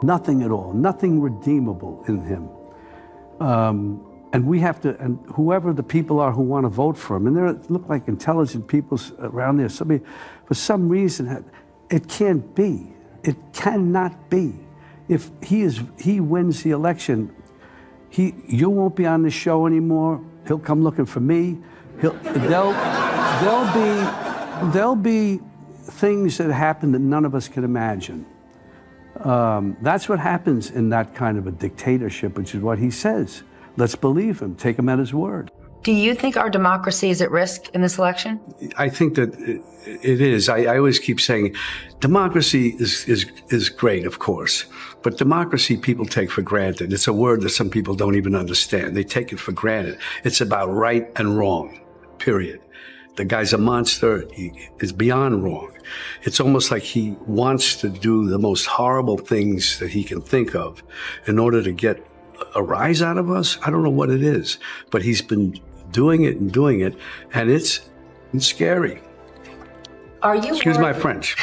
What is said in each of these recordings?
Nothing at all, nothing redeemable in him. And we have to, and whoever the people are who want to vote for him, and there look like intelligent people around there, somebody, for some reason, it can't be. It cannot be. If he wins the election, you won't be on the show anymore. He'll come looking for me. There'll be things that happen that none of us can imagine. That's what happens in that kind of a dictatorship, which is what he says. Let's believe him, take him at his word. Do you think our democracy is at risk in this election? I think that it is. I always keep saying democracy is great, of course, but democracy people take for granted. It's a word that some people don't even understand. They take it for granted. It's about right and wrong, period. The guy's a monster. He is beyond wrong. It's almost like he wants to do the most horrible things that he can think of in order to get a rise out of us. I don't know what it is, but he's been doing it, and it's scary. Are you Excuse my French.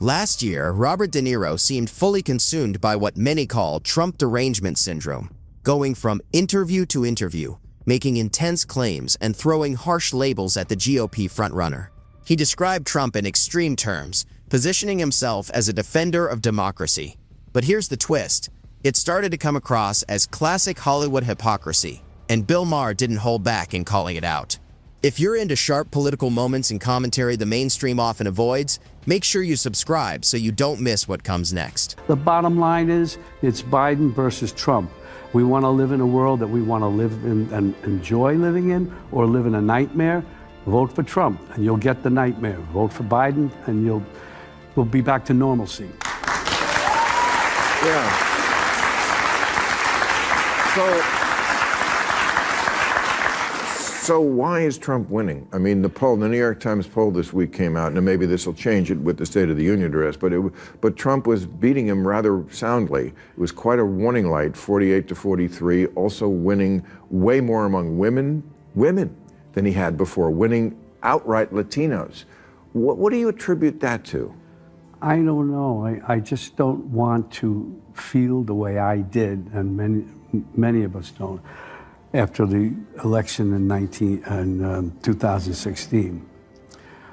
Last year, Robert De Niro seemed fully consumed by what many call Trump derangement syndrome, going from interview to interview, making intense claims and throwing harsh labels at the GOP frontrunner. He described Trump in extreme terms, positioning himself as a defender of democracy. But here's the twist. It started to come across as classic Hollywood hypocrisy, and Bill Maher didn't hold back in calling it out. If you're into sharp political moments and commentary the mainstream often avoids, make sure you subscribe so you don't miss what comes next. The bottom line is, it's Biden versus Trump. We want to live in a world that we want to live in and enjoy living in, or live in a nightmare. Vote for Trump, and you'll get the nightmare. Vote for Biden, and we'll be back to normalcy. Yeah. So why is Trump winning? I mean, the New York Times poll this week came out, and maybe this will change it with the State of the Union address, but Trump was beating him rather soundly. It was quite a warning light, 48 to 43, also winning way more among women than he had before, winning outright Latinos. What do you attribute that to? I don't know. I just don't want to feel the way I did, and many of us don't, after the election in 2016,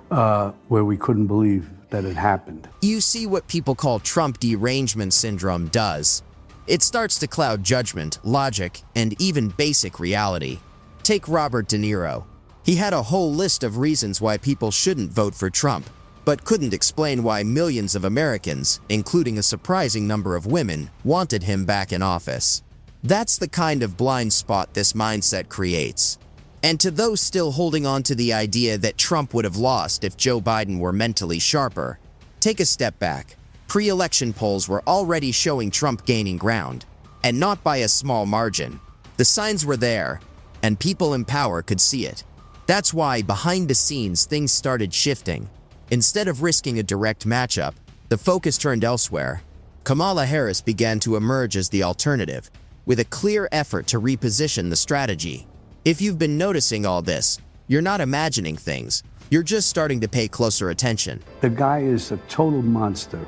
where we couldn't believe that it happened. You see what people call Trump derangement syndrome does. It starts to cloud judgment, logic, and even basic reality. Take Robert De Niro. He had a whole list of reasons why people shouldn't vote for Trump, but couldn't explain why millions of Americans, including a surprising number of women, wanted him back in office. That's the kind of blind spot this mindset creates. And to those still holding on to the idea that Trump would have lost if Joe Biden were mentally sharper, take a step back. Pre-election polls were already showing Trump gaining ground, and not by a small margin. The signs were there, and people in power could see it. That's why, behind the scenes, things started shifting. Instead of risking a direct matchup, the focus turned elsewhere. Kamala Harris began to emerge as the alternative, with a clear effort to reposition the strategy. If you've been noticing all this, you're not imagining things. You're just starting to pay closer attention. The guy is a total monster.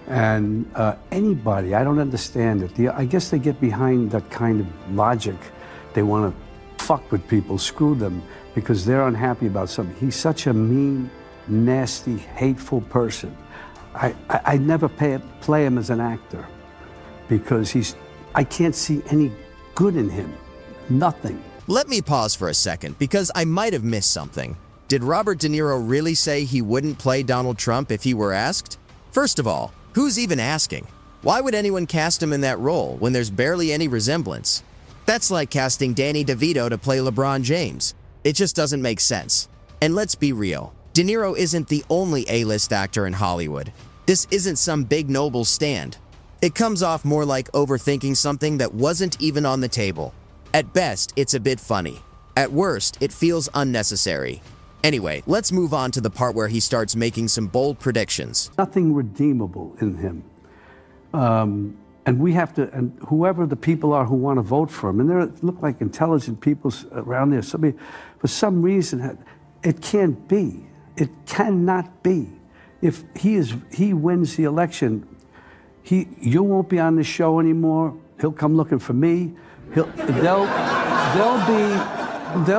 And anybody, I don't understand it. I guess they get behind that kind of logic. They want to fuck with people, screw them, because they're unhappy about something. He's such a mean, nasty, hateful person. I never play him as an actor, because I can't see any good in him. Nothing. Let me pause for a second, because I might have missed something. Did Robert De Niro really say he wouldn't play Donald Trump if he were asked? First of all, who's even asking? Why would anyone cast him in that role when there's barely any resemblance? That's like casting Danny DeVito to play LeBron James. It just doesn't make sense. And let's be real. De Niro isn't the only A-list actor in Hollywood. This isn't some big noble stand. It comes off more like overthinking something that wasn't even on the table. At best, it's a bit funny. At worst, it feels unnecessary. Anyway, let's move on to the part where he starts making some bold predictions. Nothing redeemable in him. And we have to, and whoever the people are who want to vote for him, and there look like intelligent people around there, somebody, for some reason, it can't be. It cannot be. If he wins the election, You won't be on the show anymore. He'll come looking for me. There'll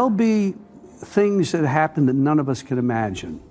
be things that happen that none of us can imagine.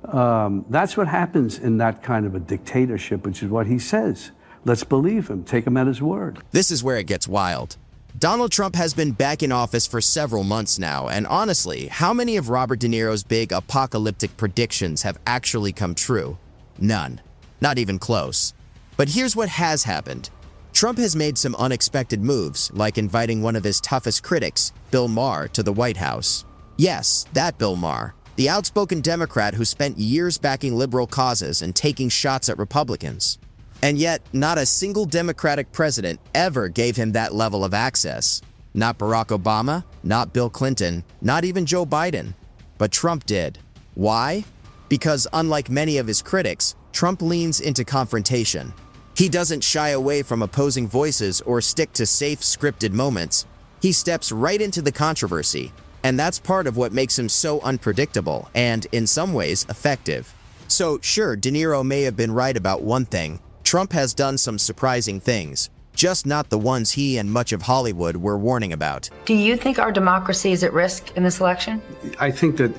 That's what happens in that kind of a dictatorship, which is what he says. Let's believe him. Take him at his word. This is where it gets wild. Donald Trump has been back in office for several months now, and honestly, how many of Robert De Niro's big apocalyptic predictions have actually come true? None. Not even close. But here's what has happened. Trump has made some unexpected moves, like inviting one of his toughest critics, Bill Maher, to the White House. Yes, that Bill Maher, the outspoken Democrat who spent years backing liberal causes and taking shots at Republicans. And yet, not a single Democratic president ever gave him that level of access. Not Barack Obama, not Bill Clinton, not even Joe Biden. But Trump did. Why? Because unlike many of his critics, Trump leans into confrontation. He doesn't shy away from opposing voices or stick to safe, scripted moments. He steps right into the controversy, and that's part of what makes him so unpredictable and, in some ways, effective. So, sure, De Niro may have been right about one thing. Trump has done some surprising things, just not the ones he and much of Hollywood were warning about. Do you think our democracy is at risk in this election? I think that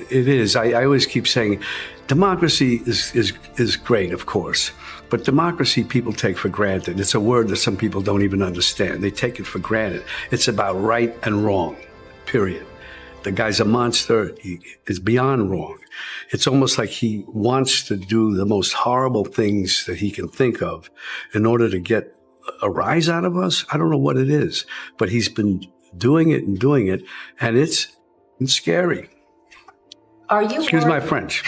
it is. I always keep saying democracy is great, of course, but democracy people take for granted. It's a word that some people don't even understand. They take it for granted. It's about right and wrong, period. The guy's a monster. He is beyond wrong. It's almost like he wants to do the most horrible things that he can think of in order to get a rise out of us. I don't know what it is, but he's been doing it, and it's scary. Are you Excuse my French.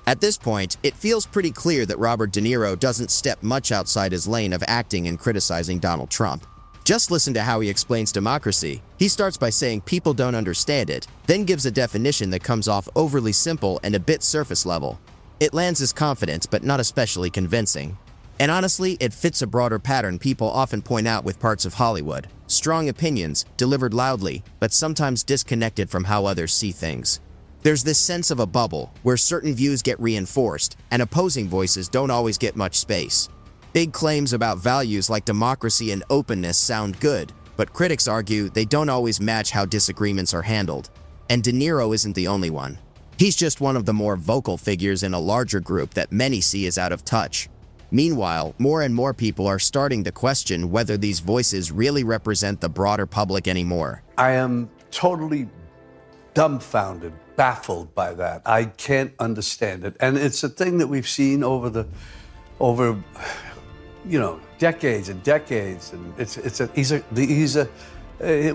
At this point, it feels pretty clear that Robert De Niro doesn't step much outside his lane of acting and criticizing Donald Trump. Just listen to how he explains democracy. He starts by saying people don't understand it, then gives a definition that comes off overly simple and a bit surface level. It lands as confident, but not especially convincing. And honestly, it fits a broader pattern people often point out with parts of Hollywood. Strong opinions, delivered loudly, but sometimes disconnected from how others see things. There's this sense of a bubble, where certain views get reinforced, and opposing voices don't always get much space. Big claims about values like democracy and openness sound good, but critics argue they don't always match how disagreements are handled. And De Niro isn't the only one. He's just one of the more vocal figures in a larger group that many see as out of touch. Meanwhile, more and more people are starting to question whether these voices really represent the broader public anymore. I am totally dumbfounded, baffled by that. I can't understand it. And it's a thing that we've seen over decades and decades, and he's a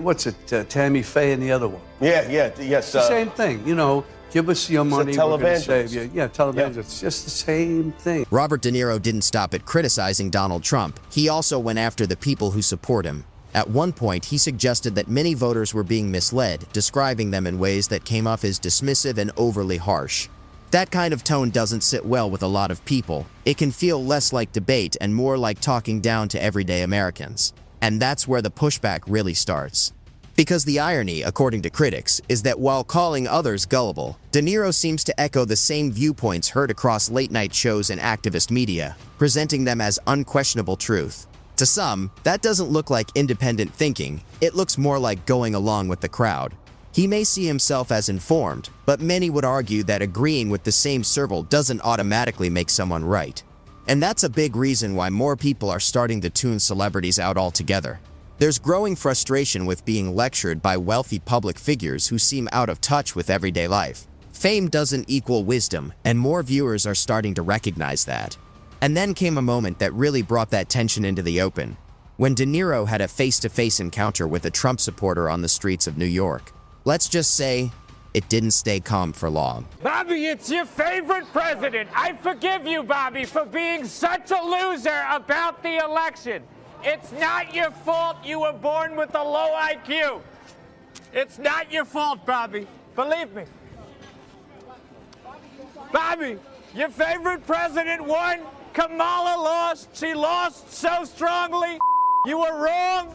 what's it? Tammy Faye and the other one. Yes. It's the same thing, Give us your money, we're going to save you. Yeah, televangelist. Yeah. It's just the same thing. Robert De Niro didn't stop at criticizing Donald Trump. He also went after the people who support him. At one point, he suggested that many voters were being misled, describing them in ways that came off as dismissive and overly harsh. That kind of tone doesn't sit well with a lot of people. It can feel less like debate and more like talking down to everyday Americans. And that's where the pushback really starts. Because the irony, according to critics, is that while calling others gullible, De Niro seems to echo the same viewpoints heard across late-night shows and activist media, presenting them as unquestionable truth. To some, that doesn't look like independent thinking. It looks more like going along with the crowd. He may see himself as informed, but many would argue that agreeing with the same circle doesn't automatically make someone right. And that's a big reason why more people are starting to tune celebrities out altogether. There's growing frustration with being lectured by wealthy public figures who seem out of touch with everyday life. Fame doesn't equal wisdom, and more viewers are starting to recognize that. And then came a moment that really brought that tension into the open, when De Niro had a face-to-face encounter with a Trump supporter on the streets of New York. Let's just say, it didn't stay calm for long. Bobby, it's your favorite president. I forgive you, Bobby, for being such a loser about the election. It's not your fault you were born with a low IQ. It's not your fault, Bobby. Believe me. Bobby, your favorite president won. Kamala lost. She lost so strongly. You were wrong.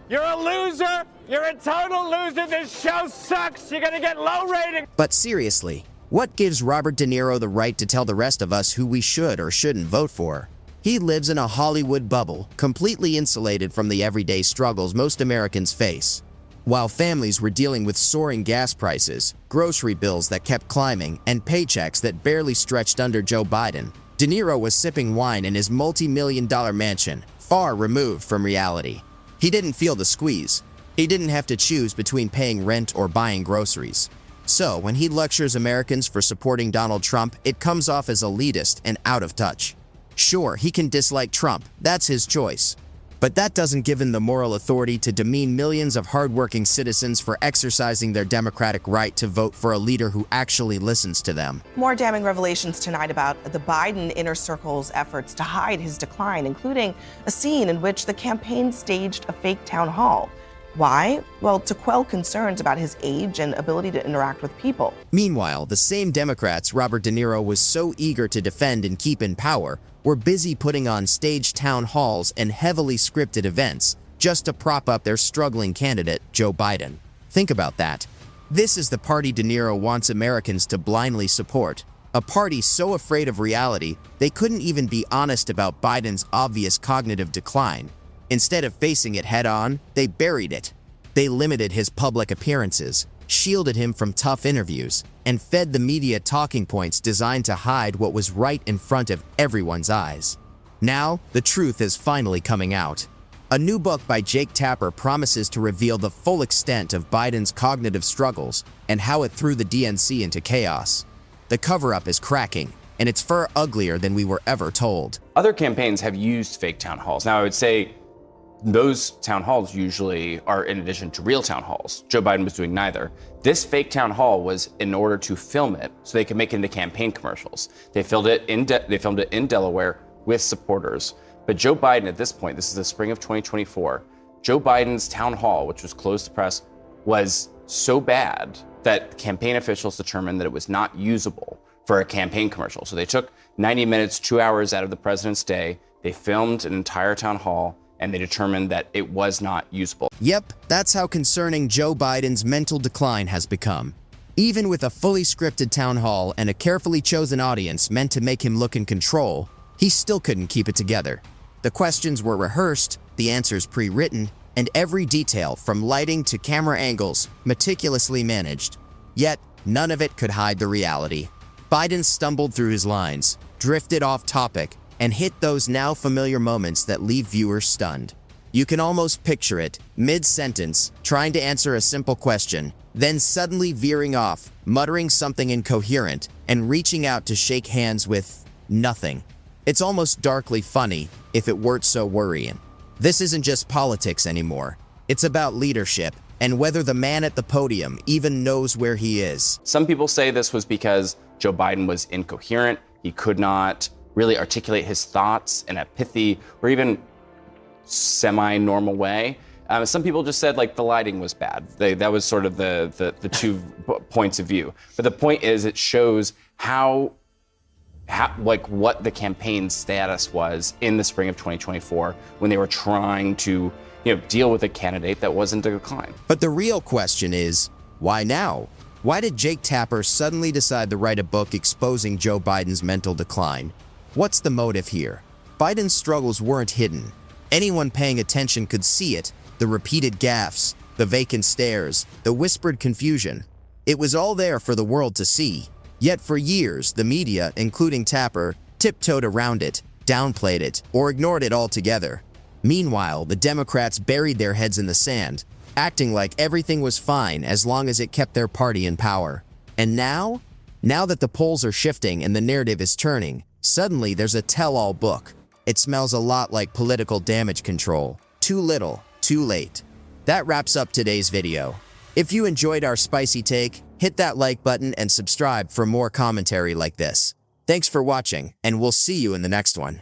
You're a loser. You're a total loser. This show sucks. You're going to get low ratings. But seriously, what gives Robert De Niro the right to tell the rest of us who we should or shouldn't vote for? He lives in a Hollywood bubble, completely insulated from the everyday struggles most Americans face. While families were dealing with soaring gas prices, grocery bills that kept climbing, and paychecks that barely stretched under Joe Biden, De Niro was sipping wine in his multi-million-dollar mansion, far removed from reality. He didn't feel the squeeze. He didn't have to choose between paying rent or buying groceries. So, when he lectures Americans for supporting Donald Trump, it comes off as elitist and out of touch. Sure, he can dislike Trump, that's his choice. But that doesn't give him the moral authority to demean millions of hardworking citizens for exercising their democratic right to vote for a leader who actually listens to them. More damning revelations tonight about the Biden inner circle's efforts to hide his decline, including a scene in which the campaign staged a fake town hall. Why? Well, to quell concerns about his age and ability to interact with people. Meanwhile, the same Democrats Robert De Niro was so eager to defend and keep in power were busy putting on staged town halls and heavily scripted events just to prop up their struggling candidate, Joe Biden. Think about that. This is the party De Niro wants Americans to blindly support. A party so afraid of reality, they couldn't even be honest about Biden's obvious cognitive decline. Instead of facing it head-on, they buried it. They limited his public appearances, shielded him from tough interviews, and fed the media talking points designed to hide what was right in front of everyone's eyes. Now, the truth is finally coming out. A new book by Jake Tapper promises to reveal the full extent of Biden's cognitive struggles and how it threw the DNC into chaos. The cover-up is cracking, and it's far uglier than we were ever told. Other campaigns have used fake town halls. Now, I would say those town halls usually are in addition to real town halls. Joe Biden was doing neither. This fake town hall was in order to film it so they could make it into campaign commercials. They filmed it in Delaware with supporters. But Joe Biden at this point, this is the spring of 2024, Joe Biden's town hall, which was closed to press, was so bad that campaign officials determined that it was not usable for a campaign commercial. So they took 90 minutes, 2 hours out of the president's day. They filmed an entire town hall, and they determined that it was not usable. Yep, that's how concerning Joe Biden's mental decline has become. Even with a fully scripted town hall and a carefully chosen audience meant to make him look in control, he still couldn't keep it together. The questions were rehearsed, the answers pre-written, and every detail from lighting to camera angles meticulously managed. Yet, none of it could hide the reality. Biden stumbled through his lines, drifted off topic, and hit those now familiar moments that leave viewers stunned. You can almost picture it, mid-sentence, trying to answer a simple question, then suddenly veering off, muttering something incoherent, and reaching out to shake hands with nothing. It's almost darkly funny, if it weren't so worrying. This isn't just politics anymore. It's about leadership, and whether the man at the podium even knows where he is. Some people say this was because Joe Biden was incoherent. He could not really articulate his thoughts in a pithy or even semi-normal way. Some people just said like the lighting was bad. That was sort of the 2 points of view. But the point is, it shows how like what the campaign status was in the spring of 2024 when they were trying to deal with a candidate that wasn't a decline. But the real question is, why now? Why did Jake Tapper suddenly decide to write a book exposing Joe Biden's mental decline? What's the motive here? Biden's struggles weren't hidden. Anyone paying attention could see it, the repeated gaffes, the vacant stares, the whispered confusion. It was all there for the world to see. Yet for years, the media, including Tapper, tiptoed around it, downplayed it, or ignored it altogether. Meanwhile, the Democrats buried their heads in the sand, acting like everything was fine as long as it kept their party in power. And now that the polls are shifting and the narrative is turning, suddenly there's a tell-all book. It smells a lot like political damage control. Too little, too late. That wraps up today's video. If you enjoyed our spicy take, hit that like button and subscribe for more commentary like this. Thanks for watching, and we'll see you in the next one.